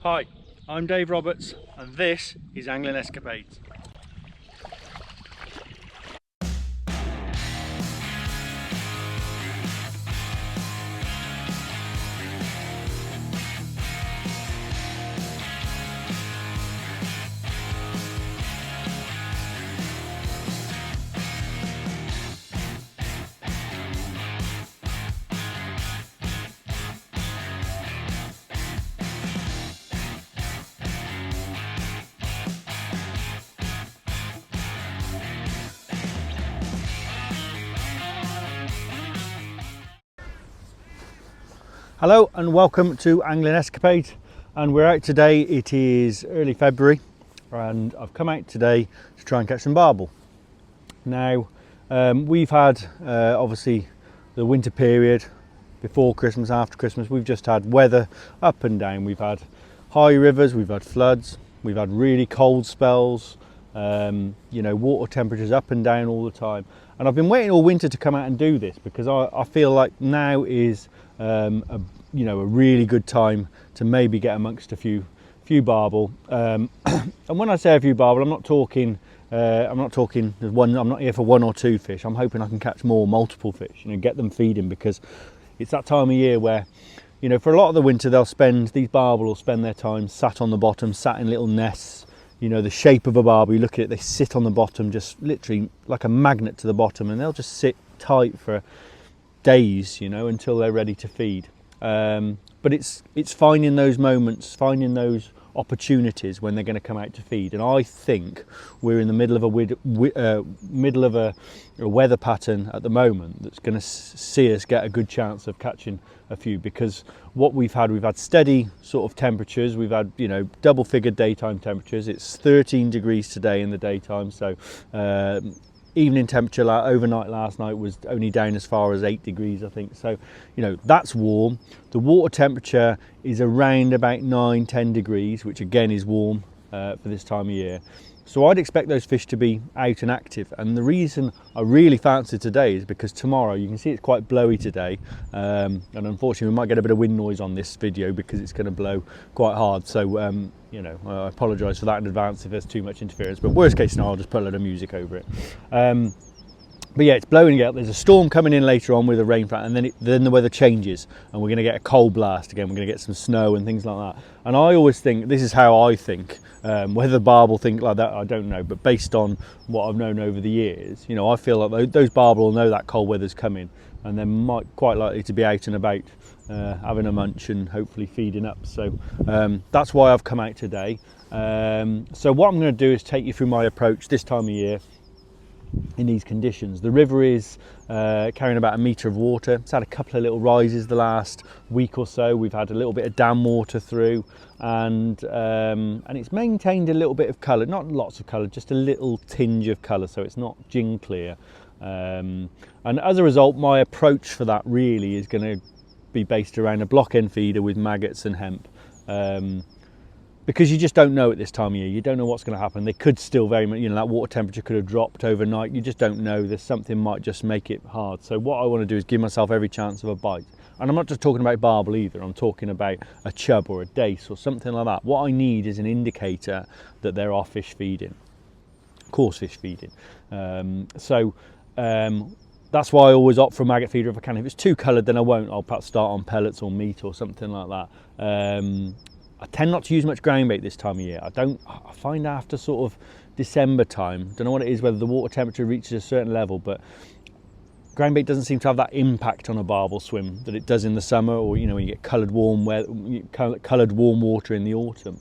Hi, I'm Dave Roberts and this is Angling Escapades. Hello and welcome to Angling Escapades, and we're out today. It is early February and I've come out today to try and catch some barbel. Now we've had obviously the winter period before Christmas, after Christmas. We've just had weather up and down. We've had high rivers, we've had floods, we've had really cold spells, you know, water temperatures up and down all the time. And I've been waiting all winter to come out and do this because I feel like now is a really good time to maybe get amongst a few barbel. And when I say a few barbel, I'm not talking there's one. I'm not here for one or two fish. I'm hoping I can catch multiple fish, get them feeding, because it's that time of year where, for a lot of the winter these barbel will spend their time sat on the bottom, sat in little nests. The shape of a barbel, you look at it, they sit on the bottom, just literally like a magnet to the bottom, and they'll just sit tight for days, until they're ready to feed. But it's finding those moments, finding those opportunities when they're going to come out to feed. And I think we're in the middle of a weather pattern at the moment that's going to see us get a good chance of catching a few, because what we've had steady sort of temperatures. We've had double figure daytime temperatures. It's 13 degrees today in the daytime, so evening temperature overnight last night was only down as far as 8 degrees, I think. So that's warm. The water temperature is around about 9-10 degrees, which again is warm for this time of year. So I'd expect those fish to be out and active. And the reason I really fancy today is because tomorrow, you can see it's quite blowy today, and unfortunately we might get a bit of wind noise on this video because it's going to blow quite hard. So I apologise for that in advance if there's too much interference, but worst case scenario, I'll just put a load of music over it. But yeah, it's blowing out. There's a storm coming in later on with a rain front, and then the weather changes and we're going to get a cold blast again. We're going to get some snow and things like that. And I always think, this is how I think, whether barbel think like that, I don't know, but based on what I've known over the years, I feel like those barbel will know that cold weather's coming, and they're quite likely to be out and about, having a munch and hopefully feeding up. So that's why I've come out today. So what I'm going to do is take you through my approach this time of year in these conditions. The river is carrying about 1 metre of water. It's had a couple of little rises the last week or so. We've had a little bit of dam water through, and it's maintained a little bit of colour, not lots of colour, just a little tinge of colour, so it's not gin clear. And as a result, my approach for that really is going to be based around a block end feeder with maggots and hemp. Because you just don't know at this time of year. You don't know what's going to happen. They could still very much, that water temperature could have dropped overnight. You just don't know. There's something might just make it hard. So what I want to do is give myself every chance of a bite. And I'm not just talking about barbel either. I'm talking about a chub or a dace or something like that. What I need is an indicator that there are fish feeding, coarse fish feeding. That's why I always opt for a maggot feeder if I can. If it's too coloured, then I won't. I'll perhaps start on pellets or meat or something like that. I tend not to use much ground bait this time of year. I find after sort of December time, don't know what it is, whether the water temperature reaches a certain level, but ground bait doesn't seem to have that impact on a barbel swim that it does in the summer, or when you get coloured warm water in the autumn.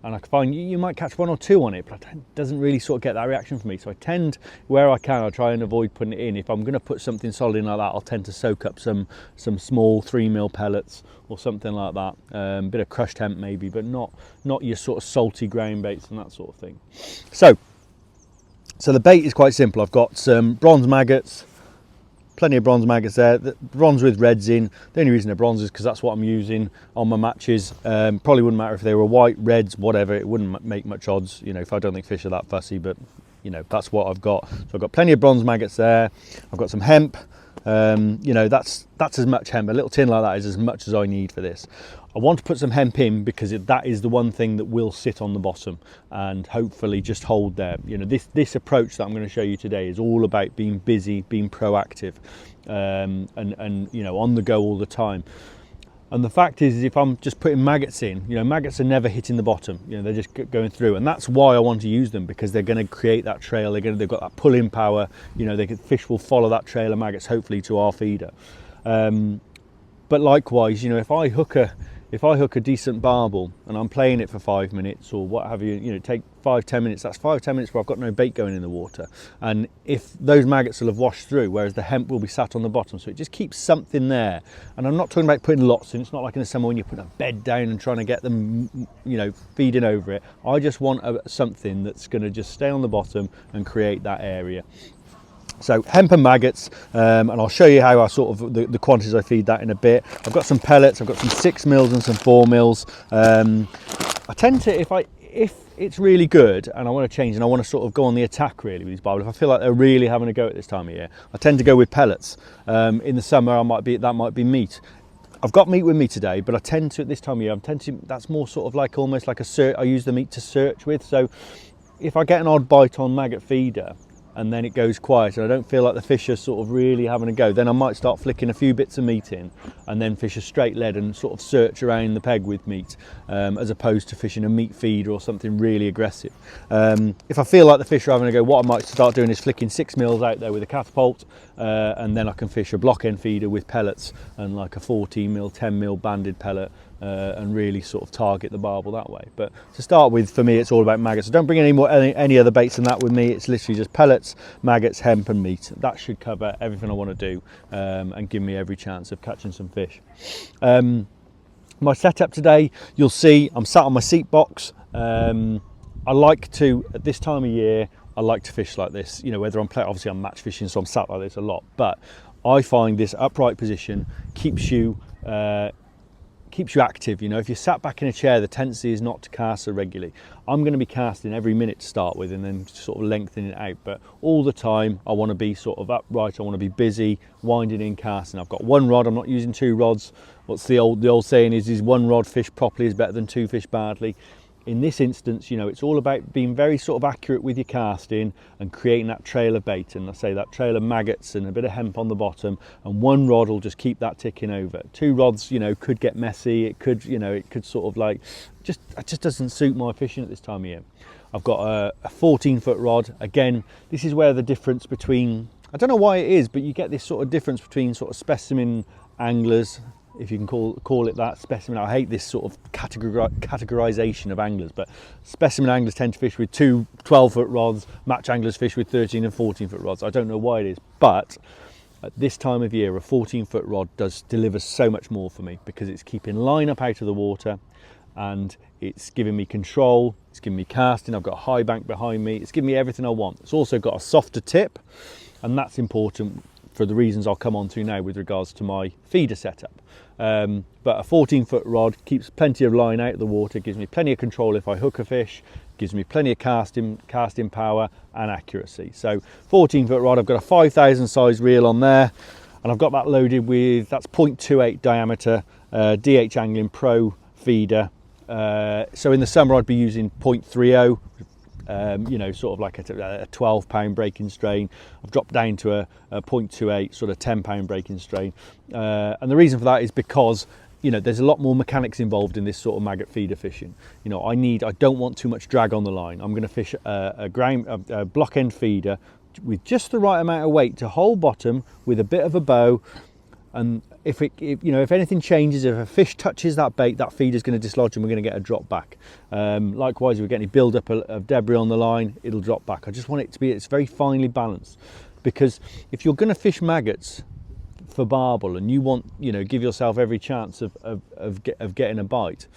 And I find you might catch one or two on it, but it doesn't really sort of get that reaction from me. So I tend, where I can, I try and avoid putting it in. If I'm going to put something solid in like that, I'll tend to soak up some small 3mm pellets or something like that. A bit of crushed hemp maybe, but not your sort of salty ground baits and that sort of thing. So the bait is quite simple. I've got some bronze maggots, plenty of bronze maggots there. The bronze with reds in. The only reason they're bronze is because that's what I'm using on my matches. Probably wouldn't matter if they were white, reds, whatever. It wouldn't make much odds, if I don't think fish are that fussy, but that's what I've got. So I've got plenty of bronze maggots there. I've got some hemp. That's as much hemp. A little tin like that is as much as I need for this. I want to put some hemp in because that is the one thing that will sit on the bottom and hopefully just hold there. You know, this approach that I'm going to show you today is all about being busy, being proactive, and you know, on the go all the time. And the fact is if I'm just putting maggots in, you know, maggots are never hitting the bottom, you know, they're just going through, and that's why I want to use them, because they're going to create that trail. They've got that pull-in power, you know, fish will follow that trail of maggots hopefully to our feeder. But likewise, you know, if I hook a decent barbel and I'm playing it for 5 minutes or what have you, you know, take 5-10 minutes, that's 5-10 minutes where I've got no bait going in the water. And if those maggots will have washed through, whereas the hemp will be sat on the bottom, so it just keeps something there. And I'm not talking about putting lots in. It's not like in the summer when you put a bed down and trying to get them, you know, feeding over it. I just want something that's going to just stay on the bottom and create that area. So hemp and maggots, and I'll show you how I sort of the quantities I feed that in a bit. I've got some pellets, I've got some 6 mils and some 4 mils. I tend to, if it's really good and I want to change and I want to sort of go on the attack really with these barbel, if I feel like they're really having a go at this time of year, I tend to go with pellets. In the summer that might be meat. I've got meat with me today, but I tend to, at this time of year, that's more sort of like almost like a search. I use the meat to search with. So if I get an odd bite on maggot feeder and then it goes quiet and I don't feel like the fish are sort of really having a go, then I might start flicking a few bits of meat in and then fish a straight lead and sort of search around the peg with meat, as opposed to fishing a meat feeder or something really aggressive. If I feel like the fish are having a go, what I might start doing is flicking 6 mils out there with a catapult, and then I can fish a block end feeder with pellets and like a 14 mil, 10 mil banded pellet, and really sort of target the barbel that way. But to start with, for me, it's all about maggots. So don't bring any other baits than that with me. It's literally just pellets, maggots, hemp and meat. That should cover everything I want to do, and give me every chance of catching some fish. My setup today, you'll see I'm sat on my seat box. I like to, at this time of year, I like to fish like this. You know, whether I'm playing, obviously I'm match fishing, so I'm sat like this a lot, but I find this upright position keeps you active. You know, if you're sat back in a chair, the tendency is not to cast so regularly. I'm going to be casting every minute to start with and then sort of lengthening it out, but all the time I want to be sort of upright. I want to be busy, winding in, casting. I've got one rod, I'm not using 2 rods. What's the old saying is one rod fish properly is better than 2 fish badly. In this instance, you know, it's all about being very sort of accurate with your casting and creating that trail of bait, and I say that trail of maggots and a bit of hemp on the bottom, and one rod will just keep that ticking over. 2 rods, you know, could get messy. It could, you know, it could sort of like, it just doesn't suit my fishing at this time of year. I've got a 14-foot rod. Again, this is where the difference between, I don't know why it is, but you get this sort of difference between sort of specimen anglers, if you can call it that, specimen. I hate this sort of categorization of anglers, but specimen anglers tend to fish with 2 12-foot rods, match anglers fish with 13 and 14-foot rods. I don't know why it is, but at this time of year, a 14-foot rod does deliver so much more for me, because it's keeping line up out of the water and it's giving me control, it's giving me casting. I've got a high bank behind me, it's giving me everything I want. It's also got a softer tip, and that's important for the reasons I'll come on to now with regards to my feeder setup. But a 14-foot rod keeps plenty of line out of the water, gives me plenty of control if I hook a fish, gives me plenty of casting power and accuracy. So 14-foot rod, I've got a 5,000 size reel on there, and I've got that loaded with, that's 0.28 diameter DH Angling Pro feeder. So in the summer I'd be using 0.30, you know, sort of like a 12-pound breaking strain. I've dropped down to a 0.28, sort of 10-pound breaking strain. And the reason for that is because, you know, there's a lot more mechanics involved in this sort of maggot feeder fishing. You know, I don't want too much drag on the line. I'm going to fish a block end feeder with just the right amount of weight to hold bottom with a bit of a bow. And if anything changes, if a fish touches that bait, that feeder's going to dislodge and we're going to get a drop back. Likewise, if we get any build up of debris on the line, it'll drop back. I just want it to be, it's very finely balanced, because if you're going to fish maggots for barbel and you want, you know, give yourself every chance of getting a bite,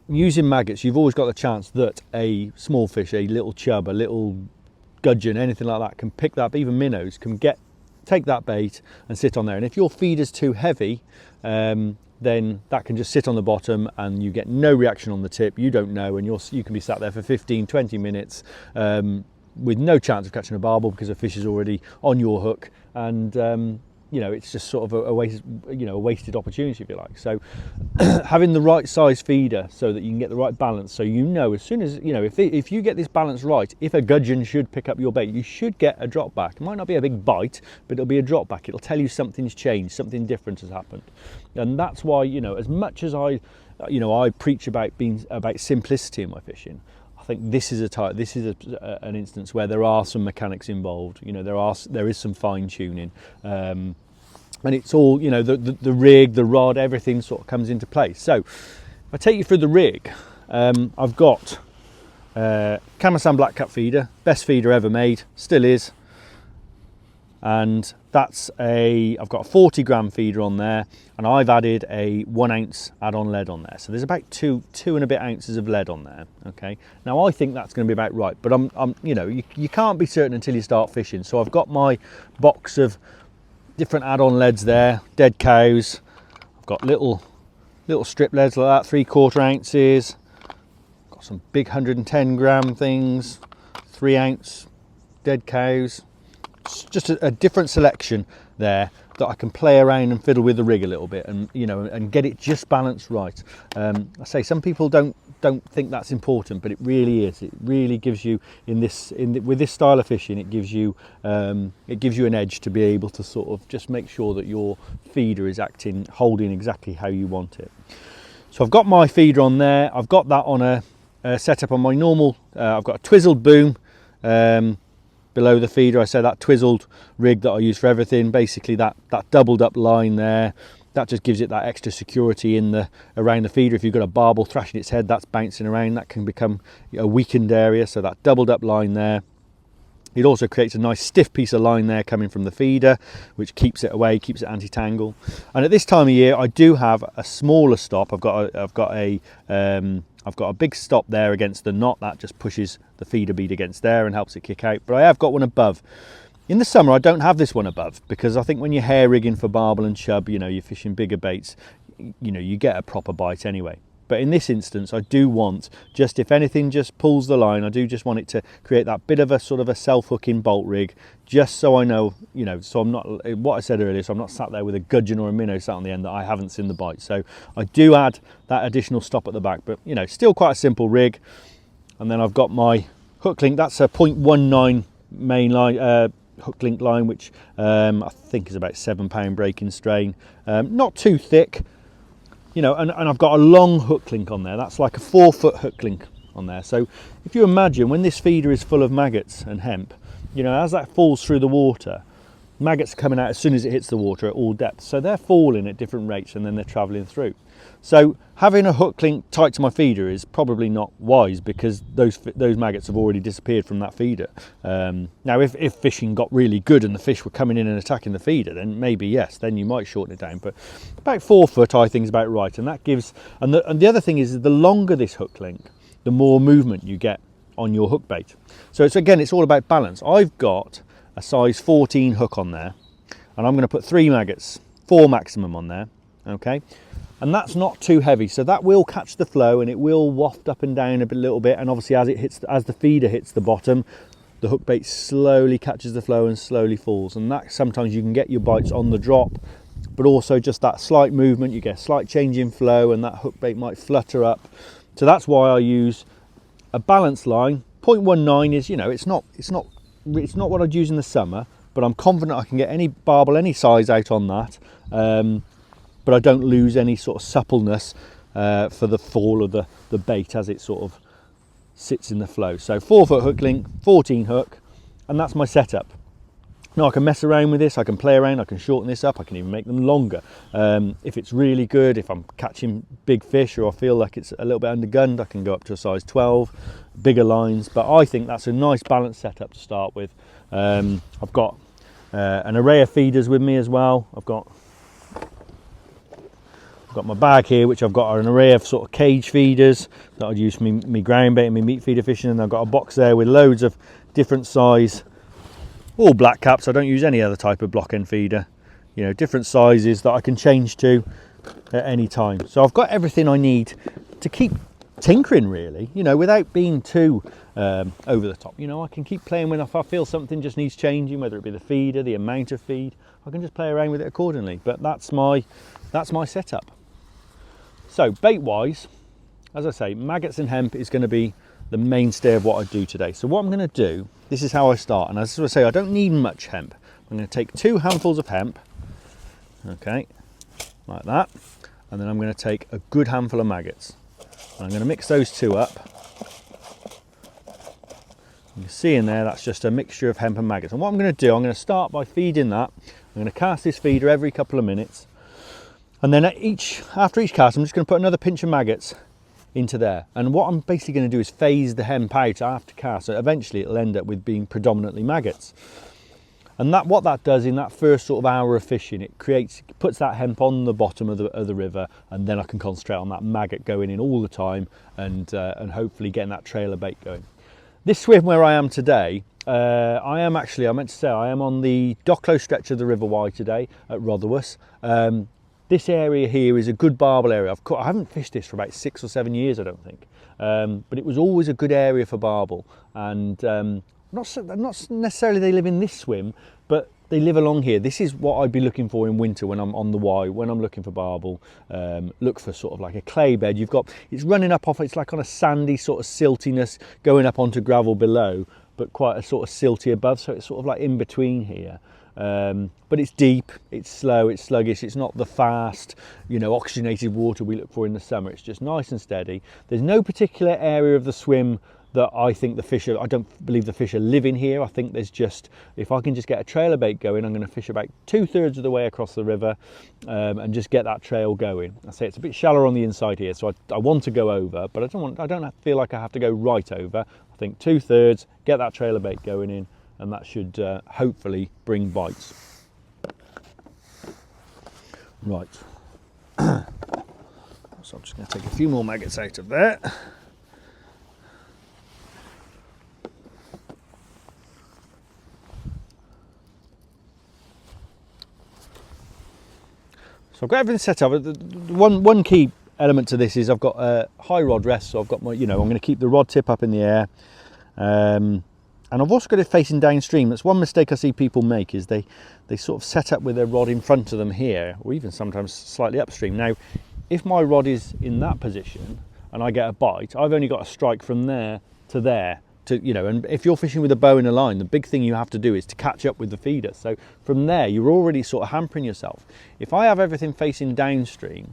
using maggots, you've always got the chance that a small fish, a little chub, a little gudgeon, anything like that can pick that up. Even minnows can take that bait and sit on there, and if your feeder's too heavy, then that can just sit on the bottom and you get no reaction on the tip. You don't know, and you can be sat there for 15-20 minutes with no chance of catching a barbel because the fish is already on your hook, and you know, it's just sort of a waste, you know, a wasted opportunity, if you like. So having the right size feeder so that you can get the right balance, so you know, as soon as, you know, if you get this balance right, if a gudgeon should pick up your bait, you should get a drop back. It might not be a big bite, but it'll be a drop back. It'll tell you something's changed, something different has happened. And that's why, you know, as much as I preach about simplicity in my fishing, I think this is an instance where there are some mechanics involved. You know, there is some fine tuning, and it's all, you know, the rig, the rod, everything sort of comes into place. So if I take you through the rig, I've got Kamasan Black Cap feeder, best feeder ever made, still is, and that's I've got a 40 gram feeder on there, and I've added a 1 ounce add-on lead on there. So there's about two and a bit ounces of lead on there. Okay. Now I think that's going to be about right, but I'm you know, you can't be certain until you start fishing. So I've got my box of different add-on leads there, dead cows. I've got little strip leads like that, 3/4 ounces. Got some big 110 gram things, 3 ounce dead cows. Just a different selection there that I can play around and fiddle with the rig a little bit, and, you know, and get it just balanced right. I say some people don't think that's important, but it really is. It really gives you with this style of fishing, it gives you an edge to be able to sort of just make sure that your feeder is holding exactly how you want it. So I've got my feeder on there. I've got that on a setup on my normal. I've got a twizzled boom. Below the feeder, I say that twizzled rig that I use for everything. Basically that doubled up line there, that just gives it that extra security around the feeder. If you've got a barbel thrashing its head, that's bouncing around, that can become a weakened area. So that doubled up line there. It also creates a nice stiff piece of line there coming from the feeder, which keeps it away, keeps it anti-tangle. And at this time of year, I do have a smaller stop. I've got a big stop there against the knot that just pushes the feeder bead against there and helps it kick out. But I have got one above. In the summer, I don't have this one above, because I think when you're hair rigging for barbel and chub, you know, you're fishing bigger baits, you know, you get a proper bite anyway. But in this instance, I do want, just if anything just pulls the line, I do just want it to create that bit of a sort of a self-hooking bolt rig, just so I know, you know, so I'm not, what I said earlier, so I'm not sat there with a gudgeon or a minnow sat on the end that I haven't seen the bite. So I do add that additional stop at the back, but, you know, still quite a simple rig. And then I've got my hook link, that's a 0.19 main line, hook link line, which I think is about 7 pound breaking strain, not too thick. You know, and I've got a long hook link on there. That's like a 4-foot hook link on there. So if you imagine when this feeder is full of maggots and hemp, you know, as that falls through the water, maggots are coming out as soon as it hits the water at all depths. So they're falling at different rates and then they're traveling through. So having a hook link tight to my feeder is probably not wise, because those maggots have already disappeared from that feeder. Now, if fishing got really good and the fish were coming in and attacking the feeder, then maybe yes, then you might shorten it down. But about 4 foot, I think, is about right. And that gives, and the other thing is the longer this hook link, the more movement you get on your hook bait. So it's all about balance. I've got a size 14 hook on there, and I'm going to put 3 maggots, 4 maximum on there. Okay. And that's not too heavy, so that will catch the flow and it will waft up and down a little bit. And obviously, as the feeder hits the bottom, the hook bait slowly catches the flow and slowly falls. And that sometimes you can get your bites on the drop, but also just that slight movement, you get a slight change in flow, and that hook bait might flutter up. So that's why I use a balanced line. 0.19 is, you know, it's not what I'd use in the summer, but I'm confident I can get any barbel, any size out on that. But I don't lose any sort of suppleness for the fall of the bait as it sort of sits in the flow. So 4-foot hook link, 14 hook, and that's my setup. Now I can mess around with this, I can play around, I can shorten this up, I can even make them longer. If it's really good, if I'm catching big fish or I feel like it's a little bit undergunned, I can go up to a size 12, bigger lines. But I think that's a nice balanced setup to start with. I've got an array of feeders with me as well. I've got my bag here, which I've got an array of sort of cage feeders that I'd use for me ground bait and me meat feeder fishing, and I've got a box there with loads of different size, all black caps. I don't use any other type of block end feeder, you know, different sizes that I can change to at any time. So I've got everything I need to keep tinkering really, you know, without being too over the top. You know, I can keep playing with, if I feel something just needs changing, whether it be the feeder, the amount of feed, I can just play around with it accordingly. But that's my setup. So bait wise, as I say, maggots and hemp is going to be the mainstay of what I do today. So what I'm going to do, this is how I start, and as I say, I don't need much hemp. I'm going to take 2 handfuls of hemp, okay, like that, and then I'm going to take a good handful of maggots. I'm going to mix those 2 up. You can see in there, that's just a mixture of hemp and maggots. And what I'm going to do, I'm going to start by feeding that. I'm going to cast this feeder every couple of minutes. And then after each cast, I'm just going to put another pinch of maggots into there. And what I'm basically going to do is phase the hemp out after cast. So eventually it'll end up with being predominantly maggots. And what that does in that first sort of hour of fishing, it puts that hemp on the bottom of the river, and then I can concentrate on that maggot going in all the time, and hopefully getting that trailer bait going. This swim where I am today, I am on the Docklow stretch of the River Wye today at Rotherwas. This area here is a good barbel area. I haven't fished this for about 6 or 7 years, I don't think, but it was always a good area for barbel, and not necessarily they live in this swim, but they live along here. This is what I'd be looking for in winter when I'm on the Wye, when I'm looking for barbel. Look for sort of like a clay bed. It's running up off, it's like on a sandy sort of siltiness going up onto gravel below, but quite a sort of silty above, so it's sort of like in between here. But it's deep, it's slow, it's sluggish, it's not the fast, you know, oxygenated water we look for in the summer. It's just nice and steady. There's no particular area of the swim that I think I don't believe the fish are living here. I think there's just, if I can just get a trailer bait going, I'm going to fish about 2/3 of the way across the river, and just get that trail going. I say it's a bit shallower on the inside here, so I want to go over, but I don't feel like I have to go right over. I think 2/3, get that trailer bait going in, and that should hopefully bring bites. Right, so I'm just going to take a few more maggots out of there. So I've got everything set up. One key element to this is I've got a high rod rest, so I've got I'm going to keep the rod tip up in the air, and I've also got it facing downstream. That's one mistake I see people make, is they sort of set up with their rod in front of them here, or even sometimes slightly upstream. Now, if my rod is in that position and I get a bite, I've only got a strike from there to there. And if you're fishing with a bow and a line, the big thing you have to do is to catch up with the feeder. So from there, you're already sort of hampering yourself. If I have everything facing downstream,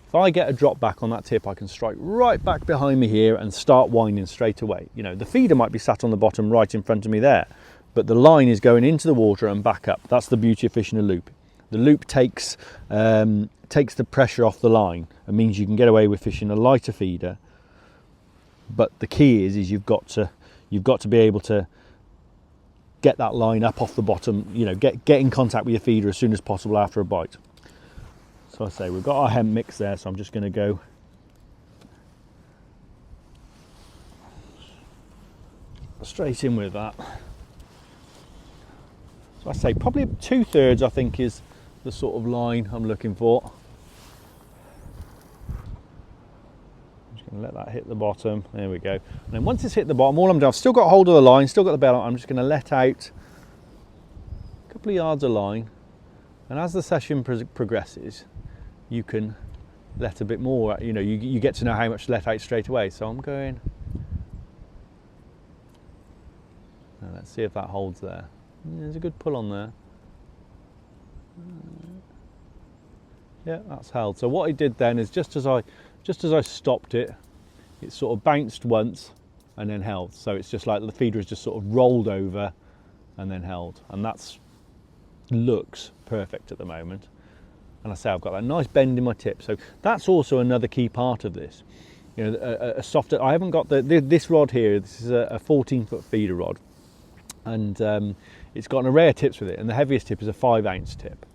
if I get a drop back on that tip, I can strike right back behind me here and start winding straight away. You know, the feeder might be sat on the bottom right in front of me there, but the line is going into the water and back up. That's the beauty of fishing a loop. The loop takes the pressure off the line and means you can get away with fishing a lighter feeder. But the key is you've got to be able to get that line up off the bottom, get in contact with your feeder as soon as possible after a bite. So I say we've got our hemp mix there, so I'm just going to go straight in with that. So I say probably 2/3 I think is the sort of line I'm looking for. Let that hit the bottom. There we go. And then once it's hit the bottom, all I'm doing, I've still got hold of the line, still got the bell on. I'm just going to let out a couple of yards of line, and as the session progresses, you can let a bit more. You get to know how much to let out straight away. So I'm going. Now let's see if that holds there. There's a good pull on there. Yeah, that's held. So what I did then is just as I stopped it, it sort of bounced once and then held. So it's just like the feeder has just sort of rolled over and then held. And that looks perfect at the moment. And I say I've got that nice bend in my tip. So that's also another key part of this. A softer, I haven't got this rod here, this is a 14-foot feeder rod. And it's got an array of tips with it. And the heaviest tip is a 5-ounce tip.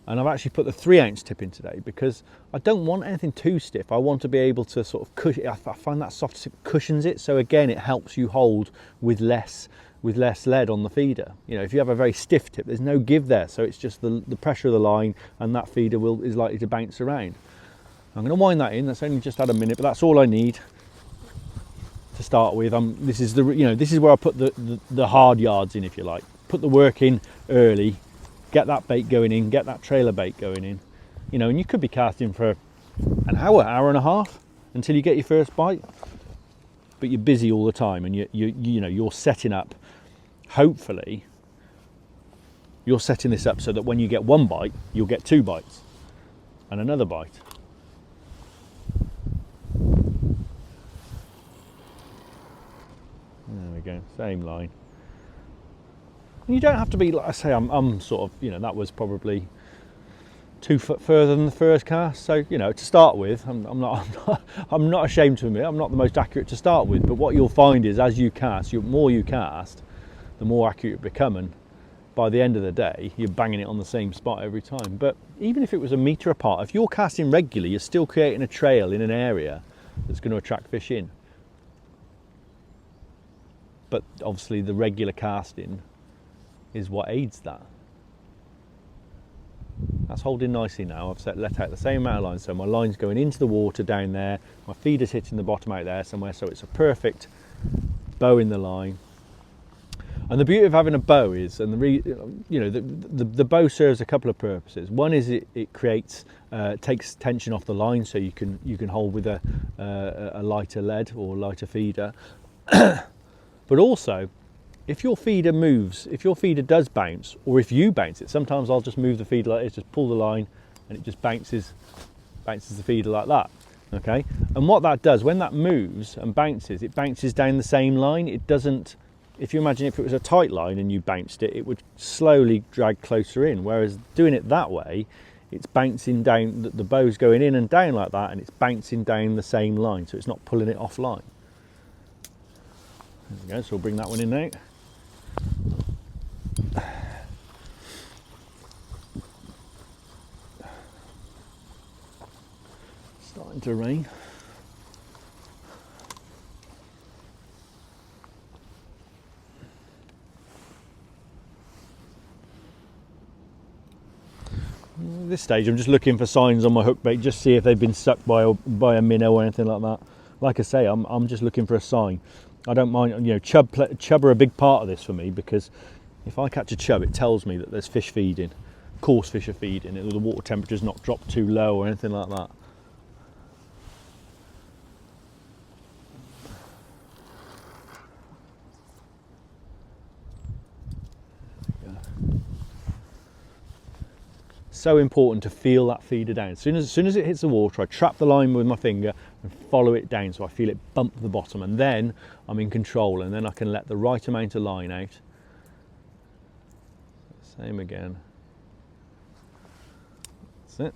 And I've actually put the 3-ounce tip in today because I don't want anything too stiff. I want to be able to sort of cushion. I find that soft tip cushions it. So again, it helps you hold with less lead on the feeder. If you have a very stiff tip, there's no give there. So it's just the pressure of the line, and that feeder is likely to bounce around. I'm going to wind that in. That's only just had a minute, but that's all I need. to start with. This is this is where I put the hard yards in, if you like. Put the work in early, get that bait going in, get that trailer bait going in. And you could be casting for an hour and a half until you get your first bite. But you're busy all the time, and you're setting up. Hopefully, you're setting this up so that when you get one bite, you'll get 2 bites and another bite. There we go, same line. And you don't have to be, like I say, I'm sort of, that was probably 2 foot further than the first cast. So, to start with, I'm not ashamed to admit I'm not the most accurate to start with. But what you'll find is, as you cast, the more you cast, the more accurate you become, and by the end of the day, you're banging it on the same spot every time. But even if it was a metre apart, if you're casting regularly, you're still creating a trail in an area that's going to attract fish in. But obviously the regular casting is what aids that. That's holding nicely now. I've let out the same amount of line, so my line's going into the water down there, my feeder's hitting the bottom out there somewhere, so it's a perfect bow in the line. And the beauty of having a bow is, and the bow serves a couple of purposes. One is it creates, takes tension off the line, so you can hold with a lighter lead or lighter feeder. But also, if your feeder moves, if your feeder does bounce, or if you bounce it, sometimes I'll just move the feeder like this, just pull the line, and it just bounces the feeder like that. Okay, and what that does, when that moves and bounces, it bounces down the same line. It doesn't. If you imagine if it was a tight line and you bounced it, it would slowly drag closer in. Whereas doing it that way, it's bouncing down, the bow's going in and down like that, and it's bouncing down the same line, so it's not pulling it offline. There we go, so we'll bring that one in now. Starting to rain. At this stage I'm just looking for signs on my hook bait, just see if they've been sucked by a minnow or anything like that. Like I say, I'm just looking for a sign. I don't mind, chub are a big part of this for me, because if I catch a chub, it tells me that there's fish feeding, coarse fish are feeding, the water temperature's not dropped too low or anything like that. So important to feel that feeder down. As soon as it hits the water, I trap the line with my finger and follow it down, so I feel it bump the bottom, and then I'm in control, and then I can let the right amount of line out. Same again. That's it.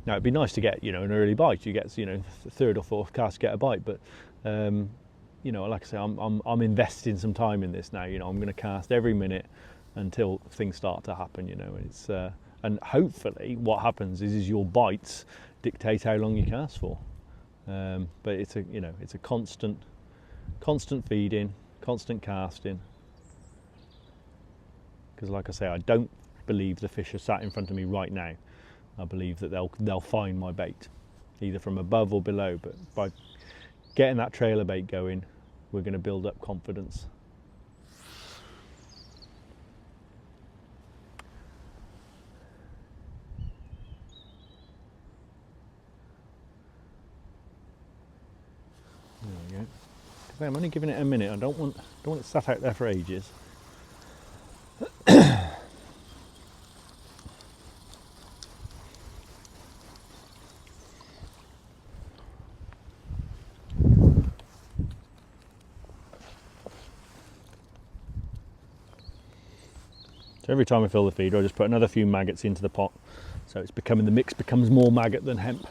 Now it'd be nice to get, an early bite. You get, the 3rd or 4th cast get a bite, but like I say, I'm investing some time in this now. I'm going to cast every minute until things start to happen. It's and hopefully what happens is your bites dictate how long you cast for. But it's a constant feeding, constant casting. Because like I say, I don't believe the fish are sat in front of me right now. I believe that they'll find my bait, either from above or below. But by getting that trailer bait going, we're going to build up confidence. There we go. I'm only giving it a minute. I don't want it sat out there for ages. So every time I fill the feeder, I just put another few maggots into the pot, so the mix becomes more maggot than hemp.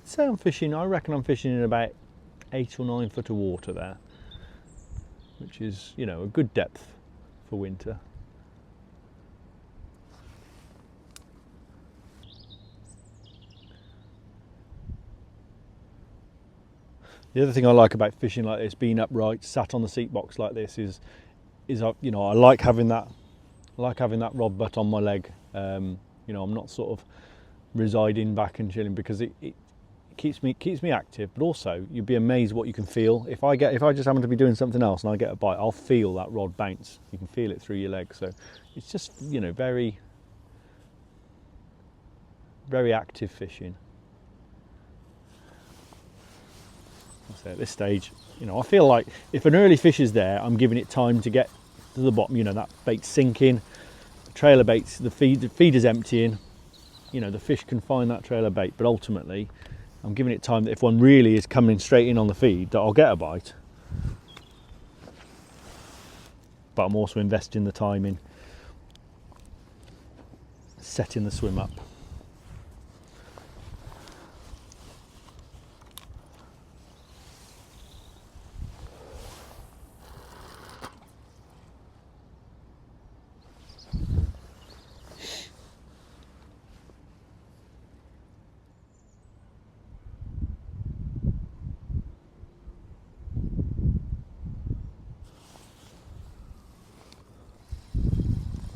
So I reckon I'm fishing in about 8 or 9 foot of water there, which is, a good depth for winter. The other thing I like about fishing like this, being upright, sat on the seat box like this, is you know, I like having that rod butt on my leg. You know, I'm not sort of residing back and chilling, because it keeps me active. But also, you'd be amazed what you can feel. If I just happen to be doing something else and I get a bite, I'll feel that rod bounce. You can feel it through your legs. So it's just, you know, very, very active fishing. So at this stage, you know, I feel like if an early fish is there, I'm giving it time to get to the bottom. You know, that bait's sinking, the trailer bait's, the feeder's emptying. You know, the fish can find that trailer bait, but ultimately I'm giving it time that if one really is coming straight in on the feed, that I'll get a bite. But I'm also investing the time in setting the swim up.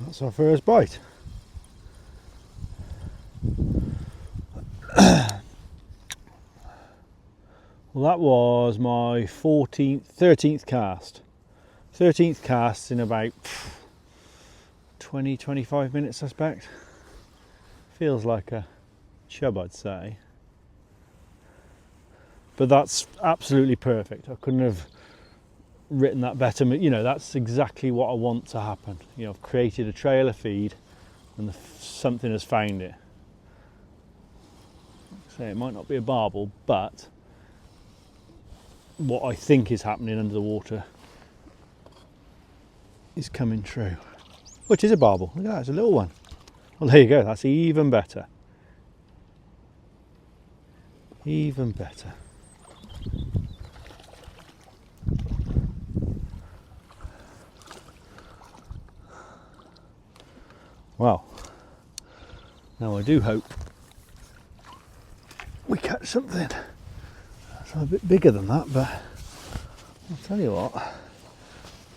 That's our first bite. Well, that was my 13th cast. 13th cast in about 20-25 minutes, I suspect. Feels like a chub, I'd say. But that's absolutely perfect. I couldn't have written that better. You know, that's exactly what I want to happen. You know, I've created a trailer feed and something has found it. So it might not be a barbel, but what I think is happening under the water is coming true. Which is a barbel. Look at that, it's a little one. Well, there you go, that's even better. Even better. Well, now I do hope we catch something that's a bit bigger than that, but I'll tell you what,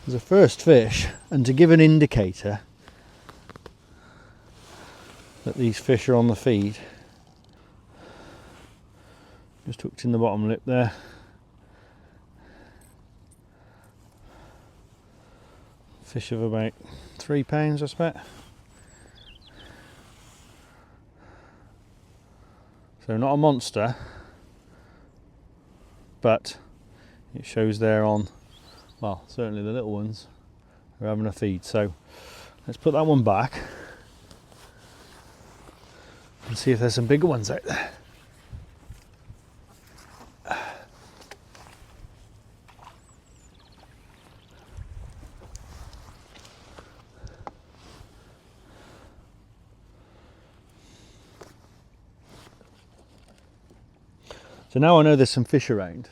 as a first fish, and to give an indicator that these fish are on the feed, just hooked in the bottom lip there. Fish of about 3 pounds, I expect. So not a monster, but it shows there on, well, certainly the little ones are having a feed. So let's put that one back and see if there's some bigger ones out there. So now I know there's some fish around,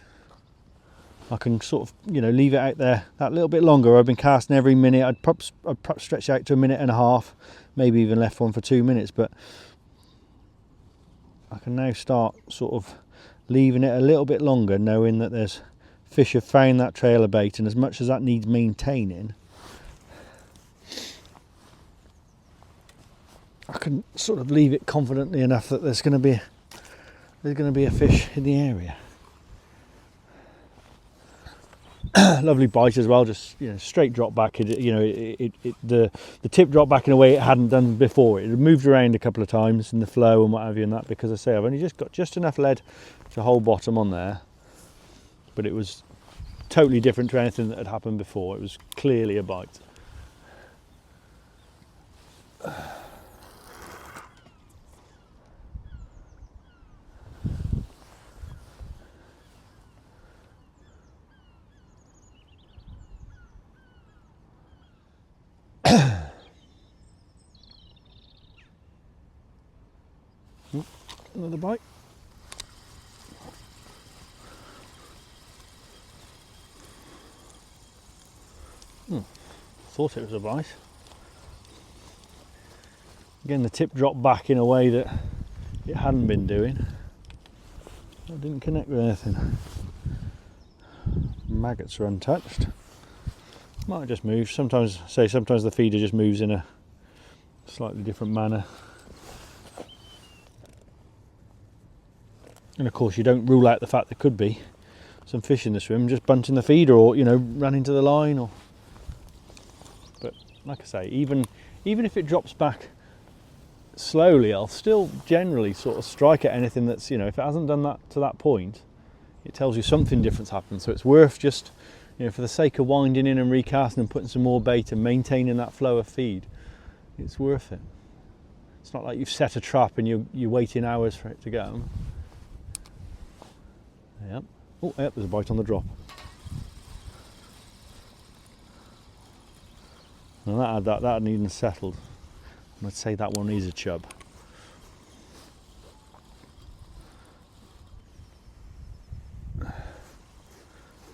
I can sort of, you know, leave it out there that little bit longer. I've been casting every minute. I'd perhaps stretch out to a minute and a half, maybe even left one for 2 minutes, but I can now start sort of leaving it a little bit longer, knowing that there's fish have found that trailer bait, and as much as that needs maintaining, I can sort of leave it confidently enough that there's going to be a fish in the area. Lovely bite as well, just, you know, straight drop back. The tip dropped back in a way it hadn't done before. It had moved around a couple of times in the flow and what have you, and that, because I say I've only just got just enough lead to hold bottom on there, but it was totally different to anything that had happened before. It was clearly a bite. Another bite. Thought it was a bite. Again, the tip dropped back in a way that it hadn't been doing. I didn't connect with anything. maggots are untouched. Might just move. Sometimes the feeder just moves in a slightly different manner. And of course you don't rule out the fact there could be some fish in the swim just bunting the feeder, or, you know, run into the line, or. But like I say, even if it drops back slowly, I'll still generally sort of strike at anything that's, you know, if it hasn't done that to that point, it tells you something different's happened. So it's worth just, you know, for the sake of winding in and recasting and putting some more bait and maintaining that flow of feed, it's worth it. It's not like you've set a trap and you're waiting hours for it to go. Yep. Oh, yep, there's a bite on the drop. Now that hadn't even settled. I'd say that one is a chub.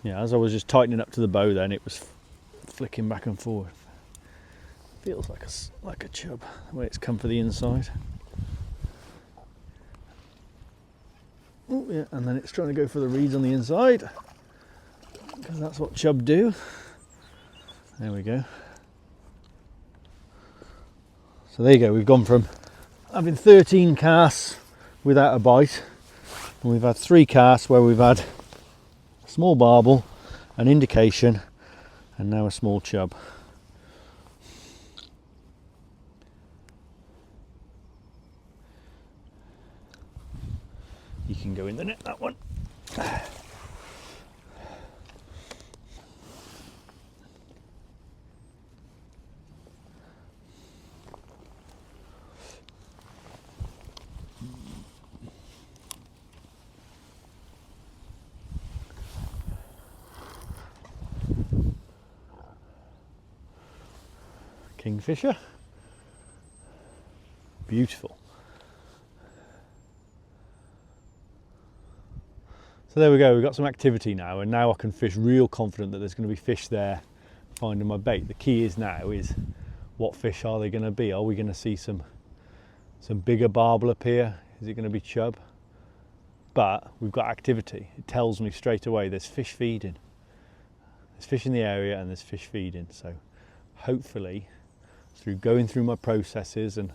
Yeah, as I was just tightening up to the bow then, it was flicking back and forth. Feels like a chub, the way it's come for the inside. Oh yeah, and then it's trying to go for the reeds on the inside, because that's what chub do. There we go. So there you go, we've gone from having 13 casts without a bite, and we've had 3 casts where we've had a small barbel, an indication, and now a small chub. You can go in the net, that one. Kingfisher, beautiful. So there we go, we've got some activity now, and now I can fish real confident that there's going to be fish there finding my bait. The key is now is what fish are they going to be? Are we going to see some bigger barbel appear? Is it going to be chub? But we've got activity. It tells me straight away there's fish feeding. There's fish in the area and there's fish feeding. So hopefully, through going through my processes and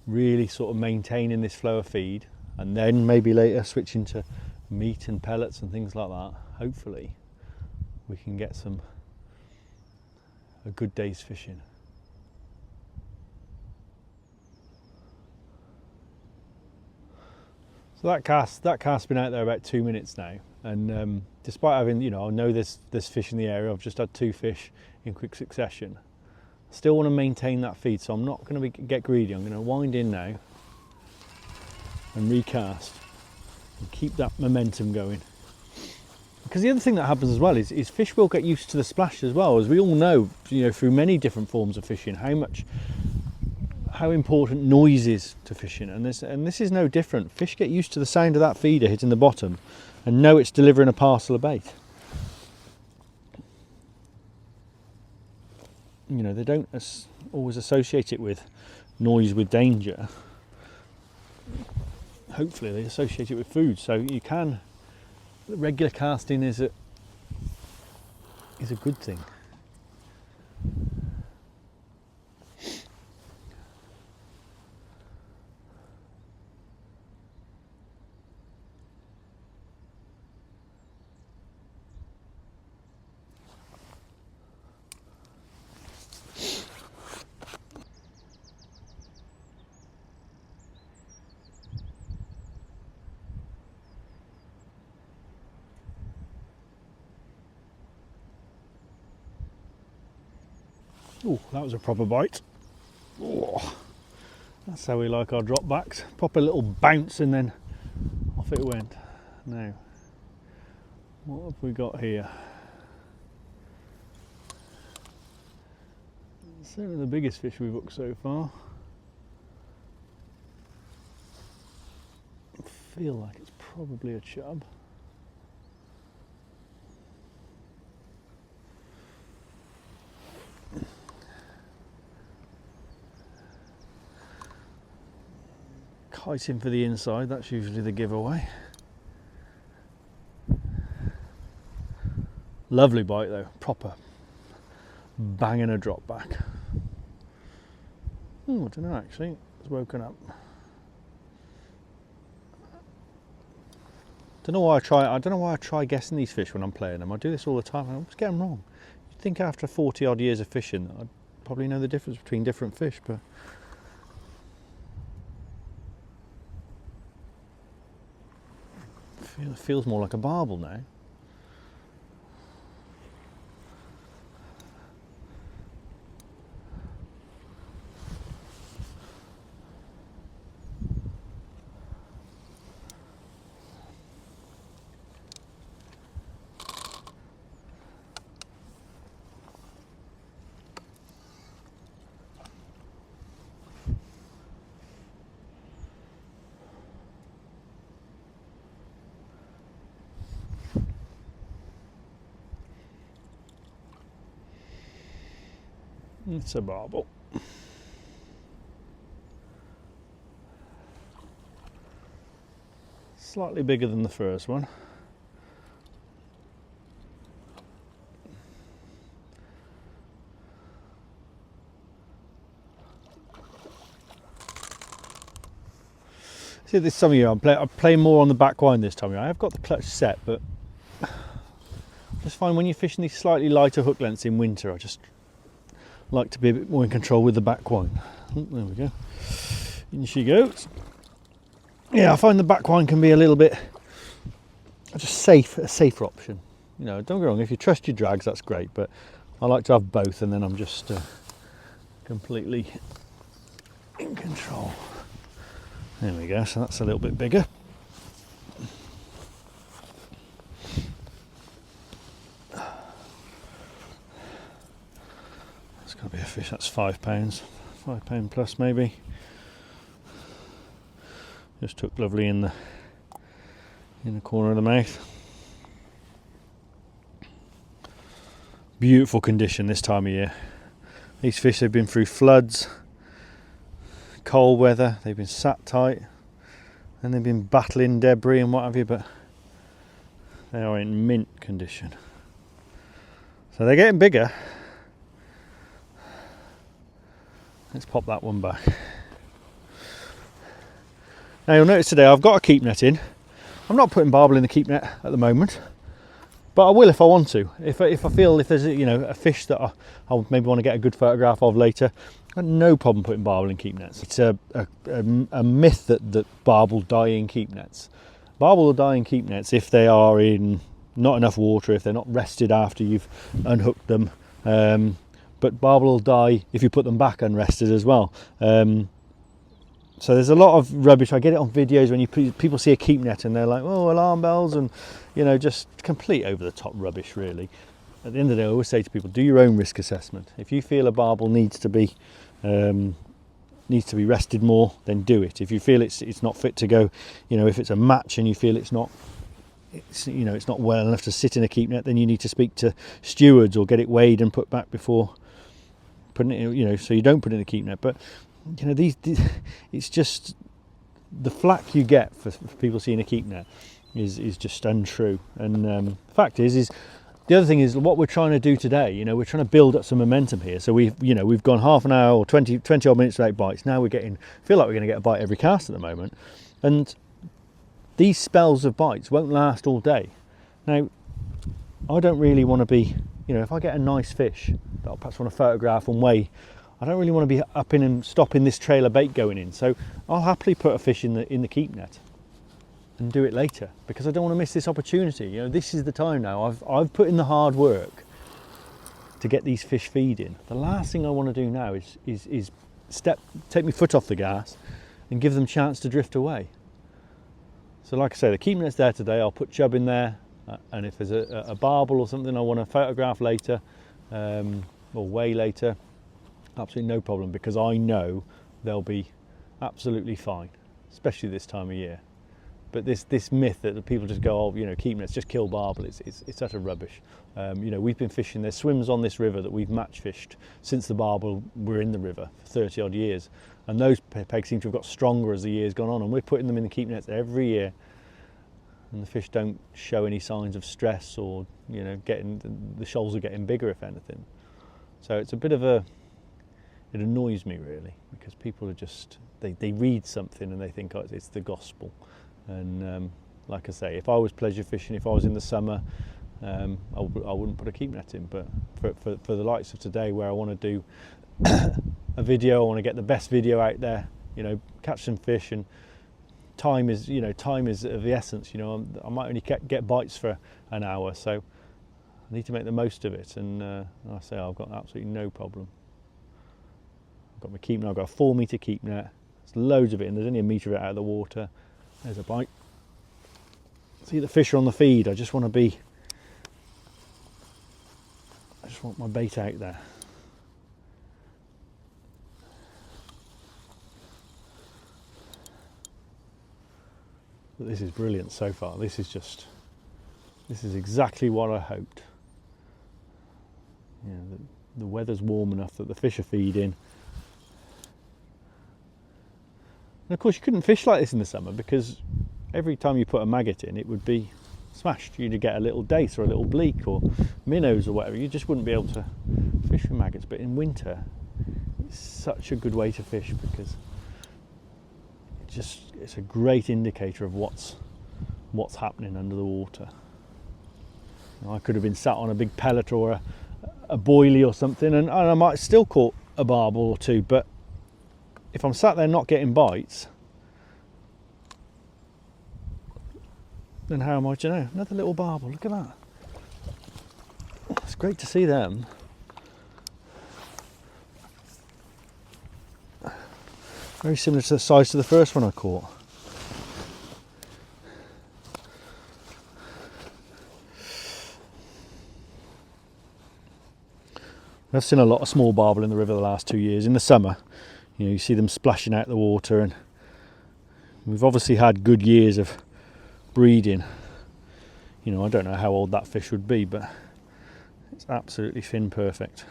really sort of maintaining this flow of feed, and then maybe later switching to meat and pellets and things like that, hopefully we can get a good day's fishing. So that cast's been out there about 2 minutes now, and despite having, you know, I know there's fish in the area, I've just had 2 fish in quick succession. I still want to maintain that feed, so I'm not going to get greedy. I'm going to wind in now and recast and keep that momentum going. Because the other thing that happens as well is fish will get used to the splash as well, as we all know, you know, through many different forms of fishing, how important noise is to fishing, and this is no different. Fish get used to the sound of that feeder hitting the bottom and know it's delivering a parcel of bait. You know, they don't always associate it with noise with danger. Hopefully they associate it with food, so you can, regular casting is a good thing. Oh, that was a proper bite. Oh, that's how we like our drop backs. Proper little bounce and then off it went. Now, what have we got here? Certainly the biggest fish we've hooked so far. I feel like it's probably a chub. Kiting for the inside, that's usually the giveaway. Lovely bite though, proper banging a drop back. I don't know actually, it's woken up. I don't know why I try guessing these fish when I'm playing them. I do this all the time and I always get them wrong. You'd think after 40 odd years of fishing I'd probably know the difference between different fish, but it feels more like a barbel now. It's a barbel. Slightly bigger than the first one. See, this time of year I play more on the back wind this time of year. I have got the clutch set, but I just find when you're fishing these slightly lighter hook lengths in winter, I just like to be a bit more in control with the back wind. Oh, there we go. In she goes. Yeah, I find the back wind can be a little bit just a safer option. You know, don't get me wrong, if you trust your drags, that's great, but I like to have both, and then I'm just completely in control. There we go, so that's a little bit bigger. It's got to be a fish that's £5, £5 plus maybe. Just took lovely in the corner of the mouth. Beautiful condition this time of year. These fish have been through floods, cold weather, they've been sat tight, and they've been battling debris and what have you, but they are in mint condition. So they're getting bigger. Let's pop that one back. Now you'll notice today I've got a keep net in. I'm not putting barbel in the keep net at the moment, but I will if I want to. If I feel if there's a fish that I'll maybe want to get a good photograph of later, I've got no problem putting barbel in keep nets. It's a myth that barbel die in keep nets. Barbel will die in keep nets if they are in not enough water, if they're not rested after you've unhooked them. But barbel will die if you put them back unrested as well. So there's a lot of rubbish. I get it on videos when people see a keep net and they're like, oh, alarm bells, and just complete over the top rubbish really. At the end of the day, I always say to people, do your own risk assessment. If you feel a barbel needs to be rested more, then do it. If you feel it's not fit to go, if it's a match and you feel it's not well enough to sit in a keep net, then you need to speak to stewards or get it weighed and put back before putting it, so you don't put it in a keep net. But these it's just the flack you get for people seeing a keep net is just untrue. And the fact is the other thing is what we're trying to do today. We're trying to build up some momentum here. So we've gone half an hour or 20 odd minutes without bites. Now feel like we're going to get a bite every cast at the moment, and these spells of bites won't last all day. Now I don't really want to be, if I get a nice fish that I perhaps want to photograph and weigh, I don't really want to be up in and stopping this trail of bait going in. So I'll happily put a fish in the keep net and do it later, because I don't want to miss this opportunity. This is the time now. I've put in the hard work to get these fish feeding. The last thing I want to do now is take my foot off the gas and give them a chance to drift away. So like I say, the keep net's there today. I'll put chub in there, and if there's a barbel or something I want to photograph later or weigh later, absolutely no problem, because I know they'll be absolutely fine, especially this time of year. But this myth that people just go, oh, keep nets, just kill barbel, it's utter rubbish. We've been fishing, there's swims on this river that we've match fished since the barbel were in the river for 30 odd years, and those pegs seem to have got stronger as the years gone on, and we're putting them in the keep nets every year. and the fish don't show any signs of stress, or you know, the shoals are getting bigger if anything. So it's a bit of a, it annoys me really, because people are just, they read something and they think, oh, it's the gospel. And like I say, if I was pleasure fishing, if I was in the summer, I wouldn't put a keep net in. But for the likes of today, where I want to do a video, I want to get the best video out there, you know, catch some fish, and time is of the essence. You know, I might only get bites for an hour, so I need to make the most of it. And I say I've got absolutely no problem. I've got my keep net. I've got a 4 metre keep net. There's loads of it, and there's only a metre of it out of the water. There's a bite. See, the fish are on the feed. I just want my bait out there. But this is brilliant so far. This is exactly what I hoped. You know, the weather's warm enough that the fish are feeding. And of course you couldn't fish like this in the summer, because every time you put a maggot in, it would be smashed. You'd get a little dace or a little bleak or minnows or whatever. You just wouldn't be able to fish with maggots. But in winter, it's such a good way to fish, because it's a great indicator of what's happening under the water. You know, I could have been sat on a big pellet or a boilie or something, and I might still caught a barbel or two, but if I'm sat there not getting bites, then how am I to know? Another little barbel, look at that. It's great to see them. Very similar to the size to the first one I caught. I've seen a lot of small barbel in the river the last 2 years. In the summer, you know, you see them splashing out the water, and we've obviously had good years of breeding. You know, I don't know how old that fish would be, but it's absolutely fin perfect.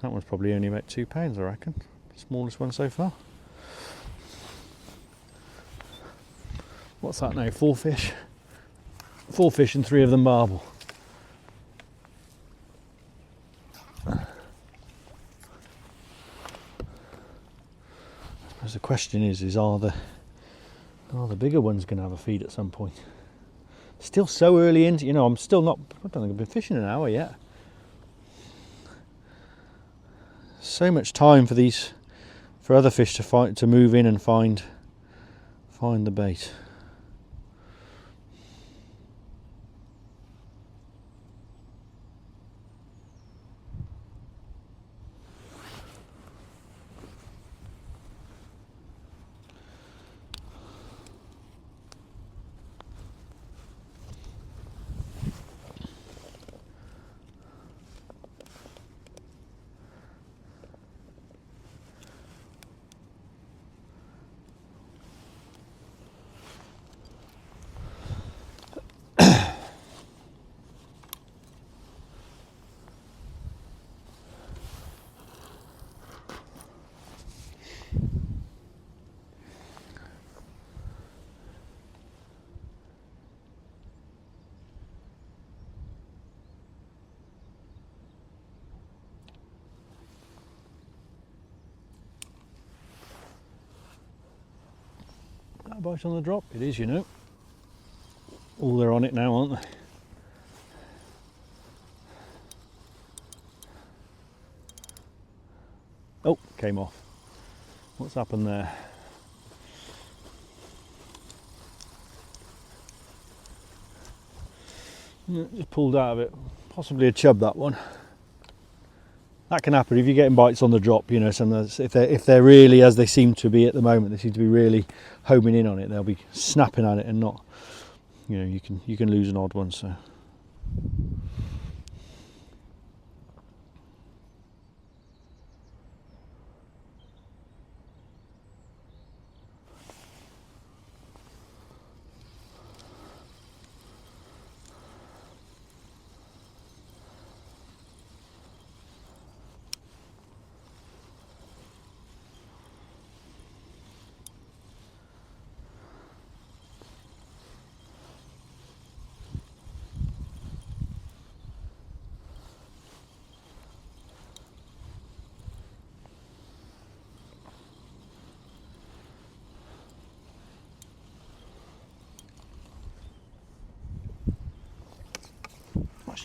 That one's probably only about £2, I reckon. Smallest one so far. What's that now? 4 fish? 4 fish and 3 of them barbel. I suppose the question is are the bigger ones going to have a feed at some point? Still so early into, you know, I don't think I've been fishing an hour yet. So much time for other fish to move in and find the bait. That a bite on the drop? It is, you know. All they're on it now, aren't they? Oh, came off. What's happened there? Just pulled out of it. Possibly a chub, that one. That can happen if you're getting bites on the drop, you know. Sometimes if they're really, as they seem to be at the moment, they seem to be really homing in on it. They'll be snapping at it and not, you know, you can lose an odd one. So.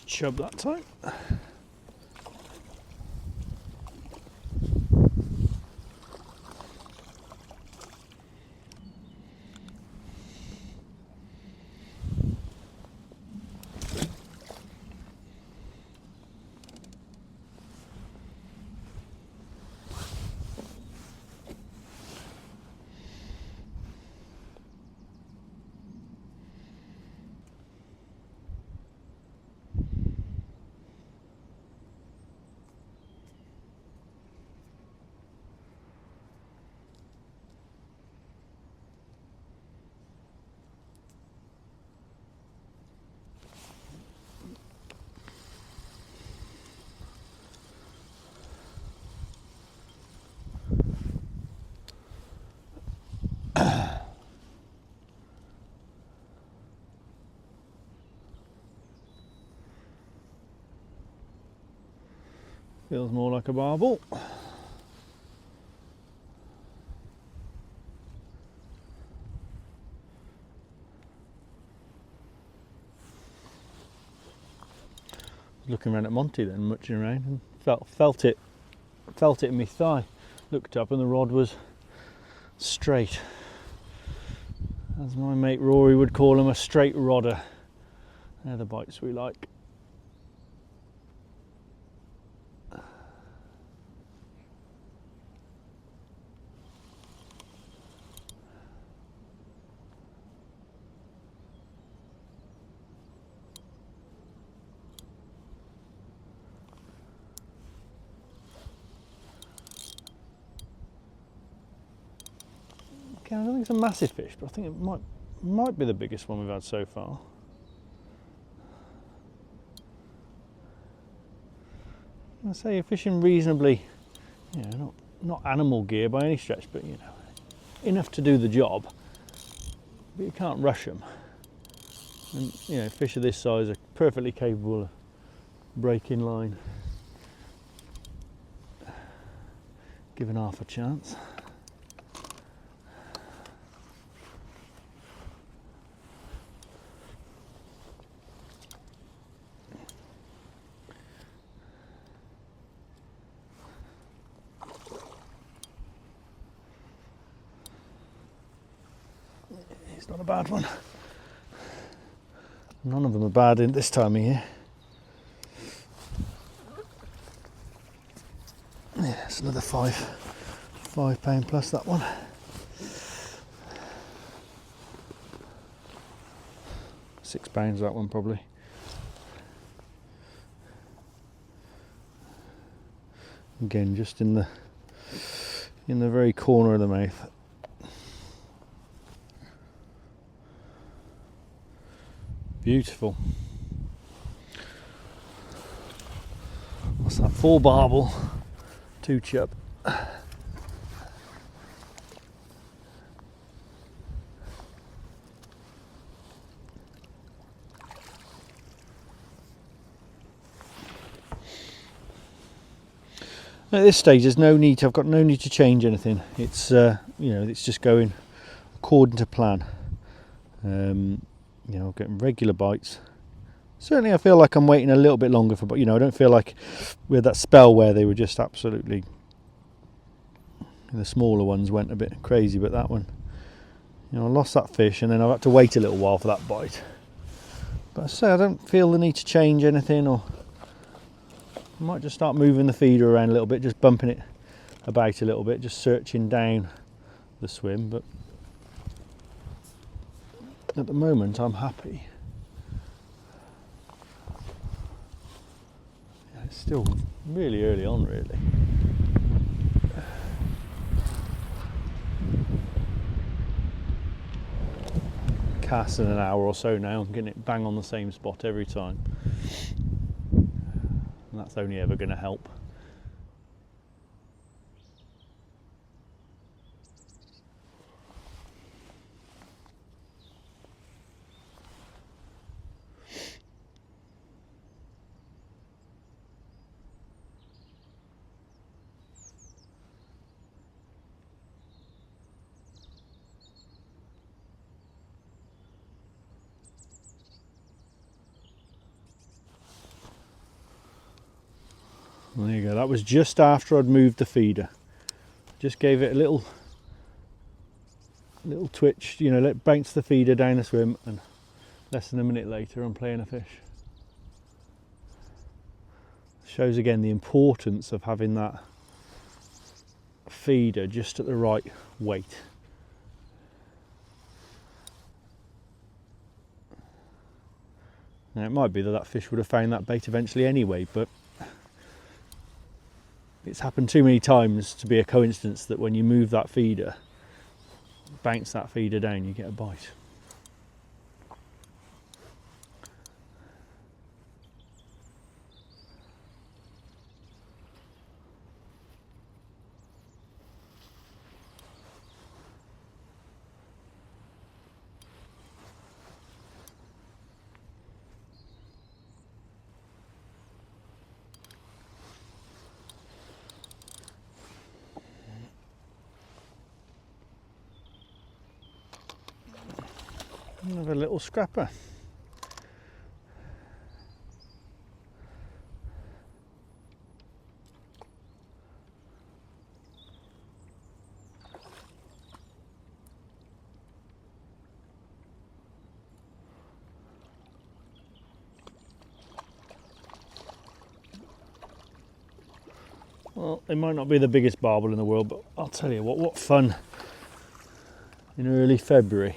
chub that time. Feels more like a barbel. Looking around at Monty then, muching around, and felt it in my thigh. Looked up and the rod was straight. As my mate Rory would call him, a straight rodder. They're the bites we like. Okay, I don't think it's a massive fish, but I think it might be the biggest one we've had so far. I say you're fishing reasonably, you know, not animal gear by any stretch, but you know, enough to do the job. But you can't rush them. And you know, fish of this size are perfectly capable of breaking line, given half a chance. It's not a bad one. None of them are bad in this time of year. Yeah, it's another £5 plus that one. £6 that one probably. Again, just in the very corner of the mouth. Beautiful. What's that? 4 barbel, 2 chub. At this stage, there's no need. I've got no need to change anything. It's you know, it's just going according to plan. You know, getting regular bites. Certainly, I feel like I'm waiting a little bit longer for, but you know, I don't feel like we had that spell where they were just absolutely. The smaller ones went a bit crazy, but that one, you know, I lost that fish, and then I've had to wait a little while for that bite. But I say I don't feel the need to change anything, or I might just start moving the feeder around a little bit, just bumping it about a little bit, just searching down the swim. But at the moment, I'm happy. Yeah, it's still really early on, really. Cast in an hour or so now. I'm getting it bang on the same spot every time. And that's only ever going to help. There you go, that was just after I'd moved the feeder. Just gave it a little twitch, you know, let bounce the feeder down the swim, and less than a minute later I'm playing a fish. Shows again the importance of having that feeder just at the right weight. Now it might be that that fish would have found that bait eventually anyway, but it's happened too many times to be a coincidence that when you move that feeder, bounce that feeder down, you get a bite. Another little scrapper. Well, they might not be the biggest barbel in the world, but I'll tell you what fun in early February.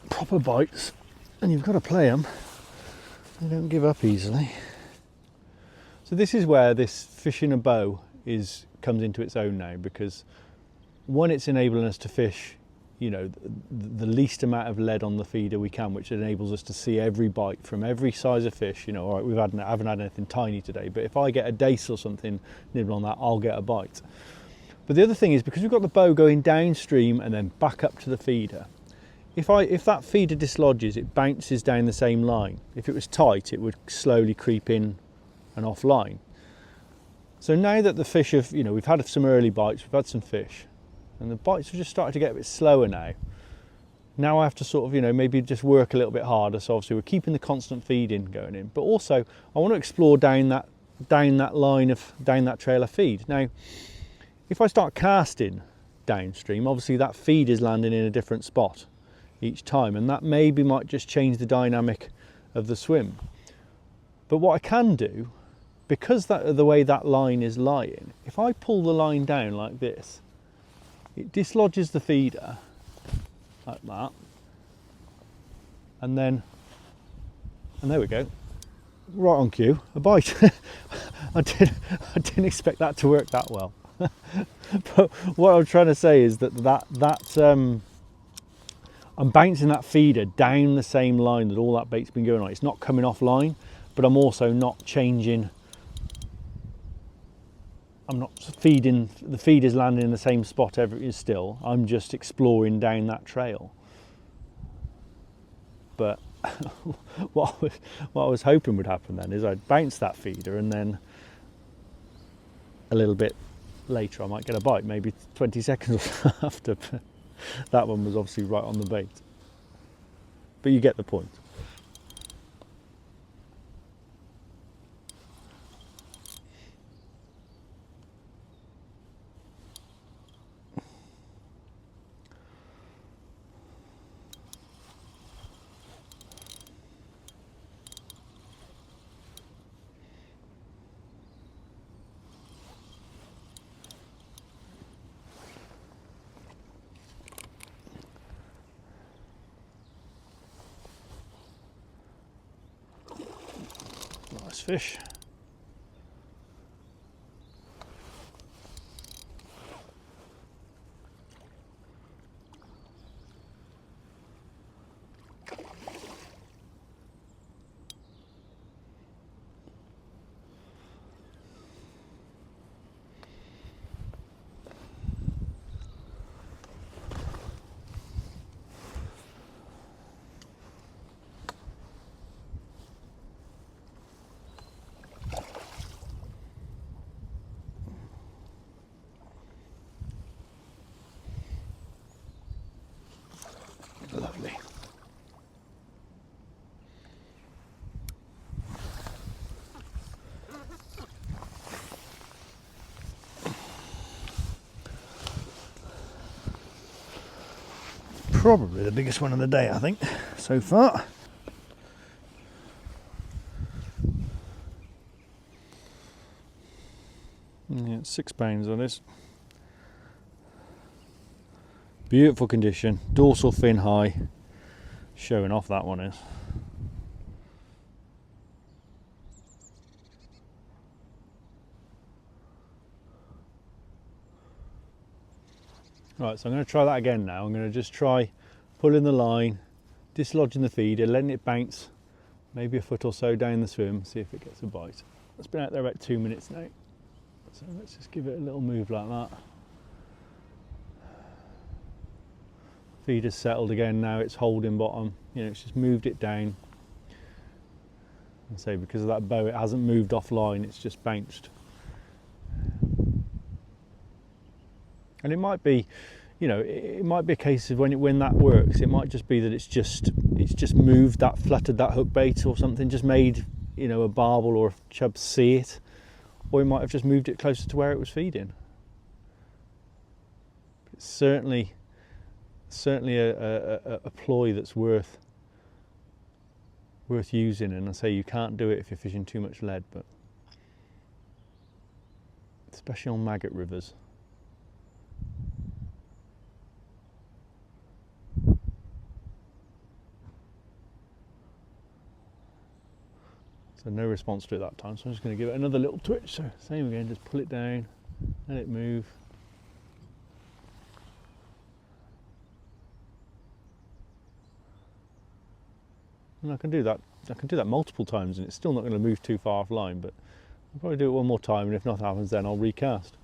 Proper bites, and you've got to play them. They don't give up easily. So this is where this fishing a bow comes into its own now, because one, it's enabling us to fish, you know, the least amount of lead on the feeder we can, which enables us to see every bite from every size of fish. You know, all right, I haven't had anything tiny today, but if I get a dace or something nibble on that, I'll get a bite. But the other thing is, because we've got the bow going downstream and then back up to the feeder, if that feeder dislodges, it bounces down the same line. If it was tight, it would slowly creep in and offline. So now that the fish have, you know, we've had some early bites, we've had some fish, and the bites have just started to get a bit slower now. Now I have to sort of, you know, maybe just work a little bit harder. So obviously we're keeping the constant feeding going in, but also I want to explore down that trail of feed. Now, if I start casting downstream, obviously that feed is landing in a different spot each time, and that maybe might just change the dynamic of the swim. But what I can do, because the way that line is lying, if I pull the line down like this, it dislodges the feeder like that, and there we go, right on cue, a bite. I didn't expect that to work that well. But what I'm trying to say is that I'm bouncing that feeder down the same line that all that bait's been going on. It's not coming offline, but I'm also not changing. I'm not feeding, the feeder's landing in the same spot still. I'm just exploring down that trail. But what I was hoping would happen then is I'd bounce that feeder, and then a little bit later I might get a bite, maybe 20 seconds after. That one was obviously right on the bait, but you get the point. Nice fish. Probably the biggest one of the day, I think, so far. Yeah, it's 6 pounds on this. Beautiful condition, dorsal fin high, showing off that one is. Right, so I'm going to try that again now. I'm going to just try pulling the line, dislodging the feeder, letting it bounce maybe a foot or so down the swim, see if it gets a bite. It's been out there about 2 minutes now, so let's just give it a little move like that. Feeder's settled again now, it's holding bottom, you know, it's just moved it down. And so because of that bow, it hasn't moved offline, it's just bounced. And it might be, you know, it might be a case of when that works, it might just be that it's just moved that, fluttered that hook bait or something, just made, you know, a barbel or a chub see it, or it might have just moved it closer to where it was feeding. It's certainly a ploy that's worth using, and I say you can't do it if you're fishing too much lead, but especially on maggot rivers. So no response to it that time, so I'm just going to give it another little twitch. So same again, just pull it down, let it move. And I can do that multiple times, and it's still not going to move too far offline, but I'll probably do it one more time, and if nothing happens, then I'll recast.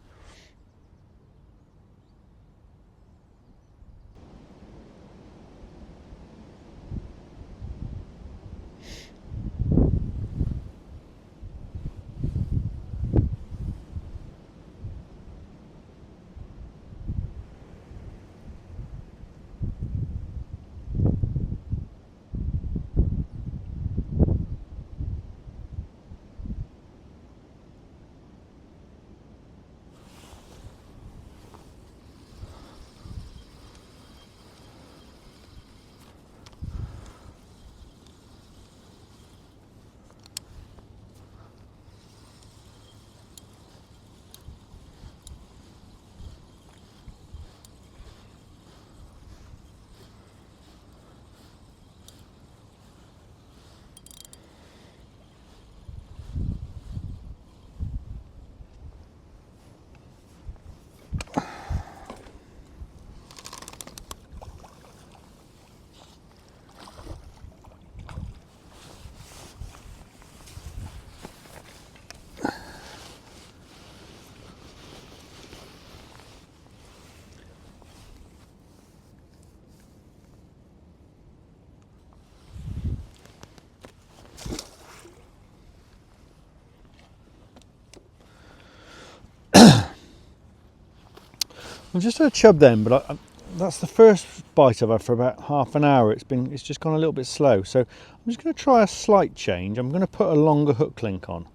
I've just had a chub then, but that's the first bite I've had for about half an hour. It's just gone a little bit slow, so I'm just going to try a slight change. I'm going to put a longer hook link on,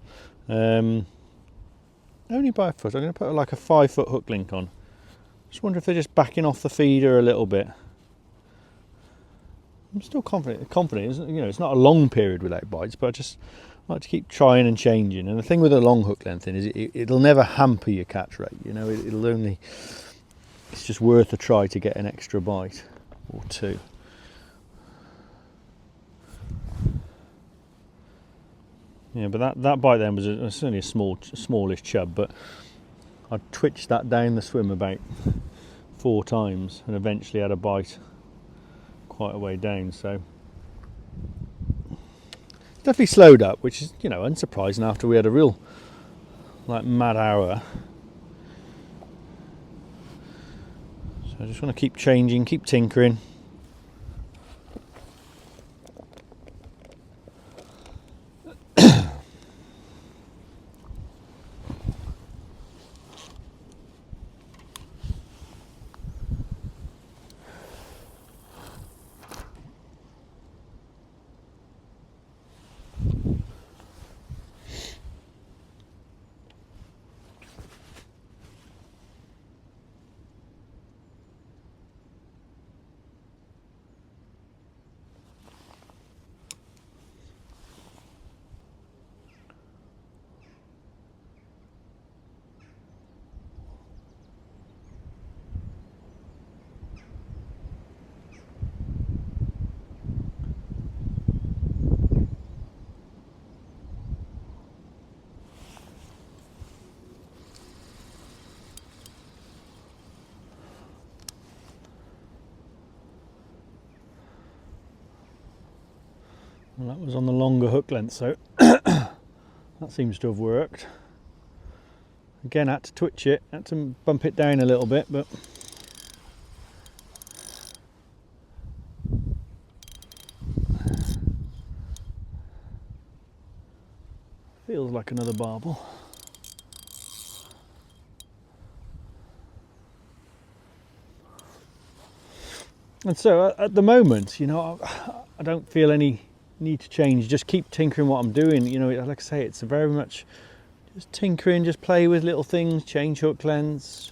only by a foot. I'm going to put like a 5 foot hook link on. Just wonder if they're just backing off the feeder a little bit. I'm still confident. You know, it's not a long period without bites, but I just like to keep trying and changing. And the thing with a long hook length is it'll never hamper your catch rate. You know, it'll only. It's just worth a try to get an extra bite or two. Yeah, but that bite then was only a smallish chub, but I twitched that down the swim about 4 times and eventually had a bite quite a way down. So it's definitely slowed up, which is, you know, unsurprising after we had a real like mad hour. I just want to keep changing, keep tinkering. Well, that was on the longer hook length, so that seems to have worked. Again, I had to twitch it, had to bump it down a little bit, but feels like another barbel. And so at the moment, you know, I don't feel any need to change. Just keep tinkering what I'm doing. You know, like I say, it's very much just tinkering, just play with little things, change hook lengths,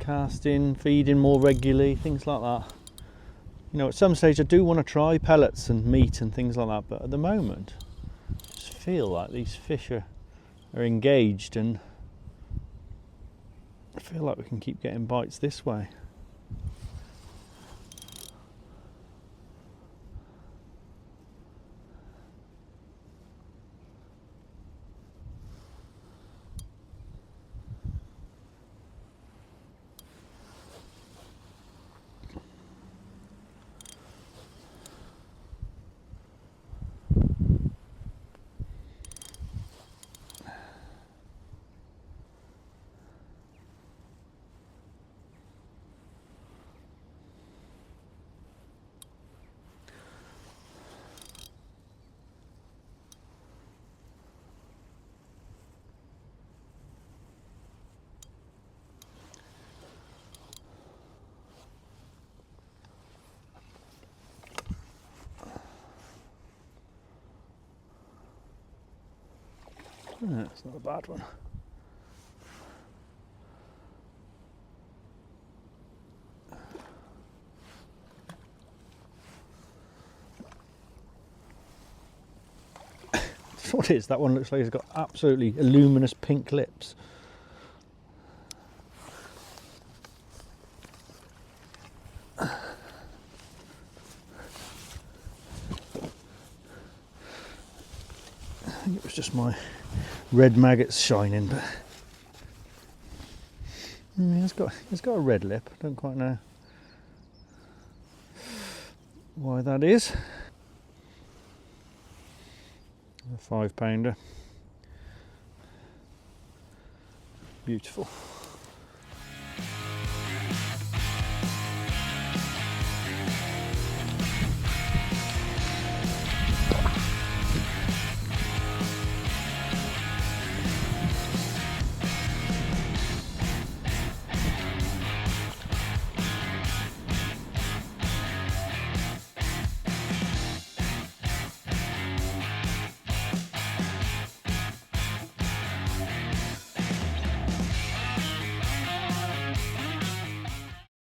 casting, feeding more regularly, things like that. You know, at some stage I do want to try pellets and meat and things like that, but at the moment I just feel like these fish are engaged, and I feel like we can keep getting bites this way. That's not a bad one. What is that one? Looks like it's got absolutely luminous pink lips. I think it was just my red maggots shining, but it's got a red lip. I don't quite know why that is. A 5-pounder. Beautiful.